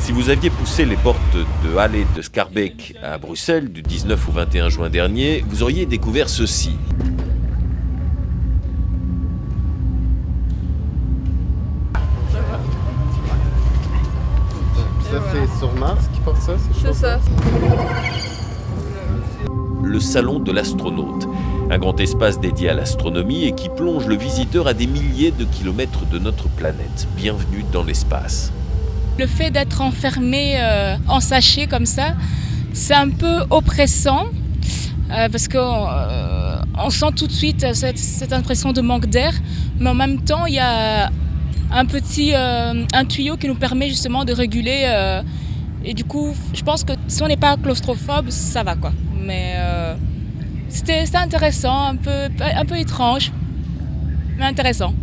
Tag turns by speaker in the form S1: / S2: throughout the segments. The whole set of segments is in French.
S1: Si vous aviez poussé les portes de Halle de Schaerbeek à Bruxelles du 19 au 21 juin dernier, vous auriez découvert ceci.
S2: Ça c'est sur Mars qui porte ça,
S3: c'est ça.
S1: Le salon de l'astronaute, un grand espace dédié à l'astronomie et qui plonge le visiteur à des milliers de kilomètres de notre planète. Bienvenue dans l'espace.
S4: Le fait d'être enfermé en sachet comme ça, c'est un peu oppressant parce qu'on sent tout de suite cette impression de manque d'air, mais en même temps il y a un tuyau qui nous permet justement de réguler et du coup je pense que si on n'est pas claustrophobe, ça va quoi. Mais c'était intéressant, un peu étrange, mais intéressant.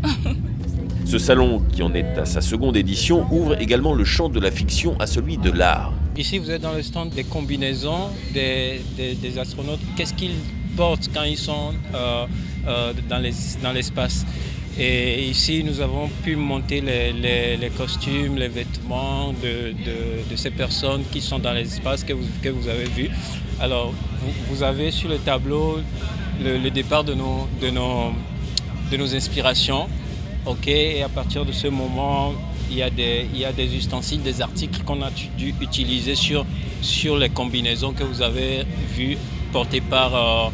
S1: Ce salon, qui en est à sa seconde édition, ouvre également le champ de la fiction à celui de l'art.
S5: Ici, vous êtes dans le stand des combinaisons des astronautes. Qu'est-ce qu'ils portent quand ils sont dans l'espace? Et ici, nous avons pu monter les costumes, les vêtements de ces personnes qui sont dans l'espace que vous avez vu. Alors, vous avez sur le tableau le départ de nos inspirations. Ok, et à partir de ce moment, il y a des ustensiles, des articles qu'on a dû utiliser sur les combinaisons que vous avez vues portées par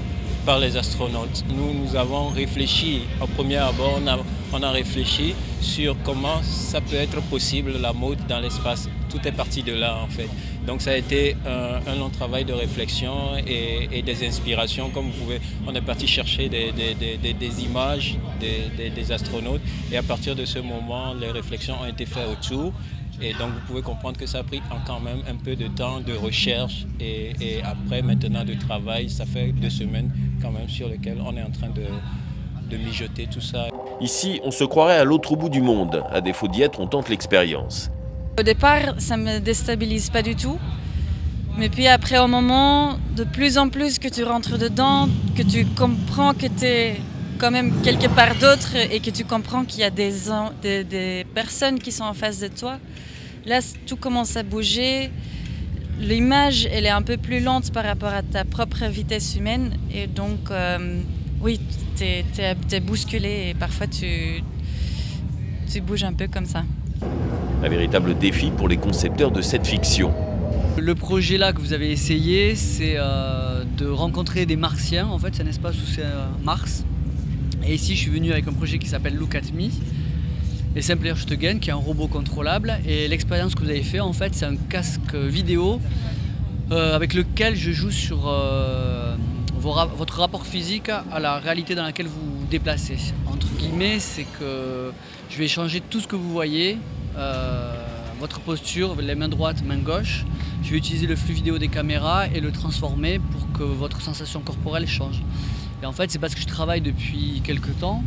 S5: les astronautes. Nous avons réfléchi, au premier abord, on a réfléchi sur comment ça peut être possible la mode dans l'espace. Tout est parti de là en fait. Donc ça a été un long travail de réflexion et des inspirations. Comme vous pouvez, on est parti chercher des images des astronautes et à partir de ce moment, les réflexions ont été faites autour. Et donc vous pouvez comprendre que ça a pris quand même un peu de temps de recherche et après maintenant de travail. Ça fait 2 semaines quand même sur lesquelles on est en train de mijoter tout ça.
S1: Ici, on se croirait à l'autre bout du monde. À défaut d'y être, on tente l'expérience.
S6: Au départ, ça ne me déstabilise pas du tout. Mais puis après, au moment, de plus en plus que tu rentres dedans, que tu comprends que tu es quand même quelque part d'autre et que tu comprends qu'il y a des personnes qui sont en face de toi, là, tout commence à bouger. L'image, elle est un peu plus lente par rapport à ta propre vitesse humaine. Et donc, oui, tu es bousculé et parfois tu bouges un peu comme ça.
S1: Un véritable défi pour les concepteurs de cette fiction.
S7: Le projet là que vous avez essayé, c'est de rencontrer des martiens. En fait, c'est un espace où c'est Mars. Et ici, je suis venu avec un projet qui s'appelle Look at Me. Et Simple Stegen, qui est un robot contrôlable. Et l'expérience que vous avez fait, en fait, c'est un casque vidéo avec lequel je joue sur votre rapport physique à la réalité dans laquelle vous vous déplacez. Entre guillemets, c'est que je vais changer tout ce que vous voyez. Votre posture, les mains droites, main gauche. Je vais utiliser le flux vidéo des caméras et le transformer pour que votre sensation corporelle change. Et en fait, c'est parce que je travaille depuis quelques temps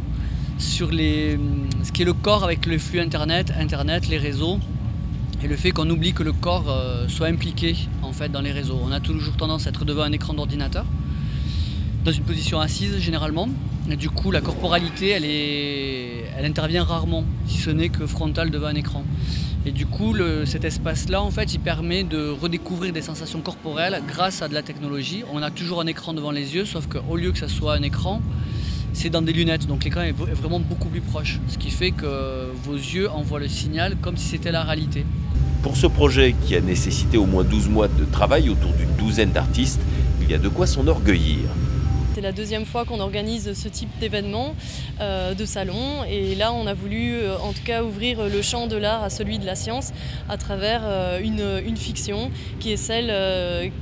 S7: sur ce qui est le corps avec le flux internet, les réseaux, et le fait qu'on oublie que le corps soit impliqué en fait, dans les réseaux. On a toujours tendance à être devant un écran d'ordinateur, dans une position assise généralement. Et du coup, la corporalité, elle intervient rarement, si ce n'est que frontale devant un écran. Et du coup, cet espace-là, en fait, il permet de redécouvrir des sensations corporelles grâce à de la technologie. On a toujours un écran devant les yeux, sauf qu'au lieu que ça soit un écran, c'est dans des lunettes. Donc l'écran est vraiment beaucoup plus proche, ce qui fait que vos yeux envoient le signal comme si c'était la réalité.
S1: Pour ce projet qui a nécessité au moins 12 mois de travail autour d'une douzaine d'artistes, il y a de quoi s'enorgueillir.
S3: C'est la 2e fois qu'on organise ce type d'événement, de salon. Et là, on a voulu, en tout cas, ouvrir le champ de l'art à celui de la science à travers une fiction qui est celle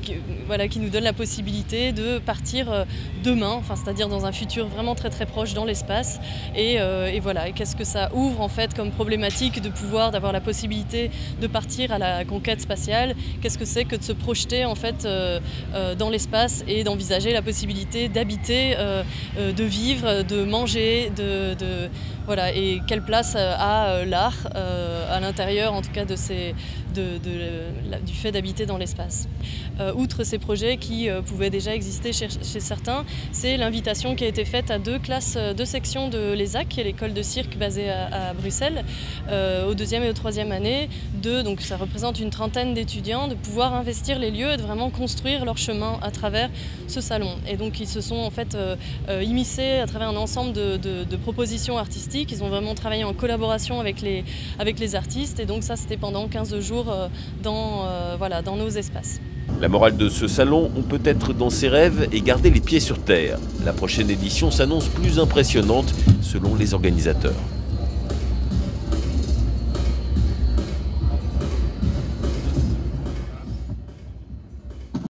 S3: qui nous donne la possibilité de partir demain, c'est-à-dire dans un futur vraiment très très proche dans l'espace. Et voilà, qu'est-ce que ça ouvre en fait comme problématique d'avoir la possibilité de partir à la conquête spatiale? Qu'est-ce que c'est que de se projeter en fait dans l'espace et d'envisager la possibilité d'habiter d'habiter, de vivre, de manger, voilà, et quelle place a l'art à l'intérieur, en tout cas, du fait d'habiter dans l'espace. Outre ces projets qui pouvaient déjà exister chez certains, c'est l'invitation qui a été faite à deux sections de l'ESAC, qui est l'école de cirque basée à Bruxelles, au 2e et au 3e année, donc ça représente une trentaine d'étudiants, de pouvoir investir les lieux et de vraiment construire leur chemin à travers ce salon. Et donc ils se sont en fait immiscés à travers un ensemble de propositions artistiques. Ils ont vraiment travaillé en collaboration avec les artistes, et donc ça c'était pendant 15 jours dans nos espaces.
S1: La morale de ce salon, on peut être dans ses rêves et garder les pieds sur terre. La prochaine édition s'annonce plus impressionnante selon les organisateurs.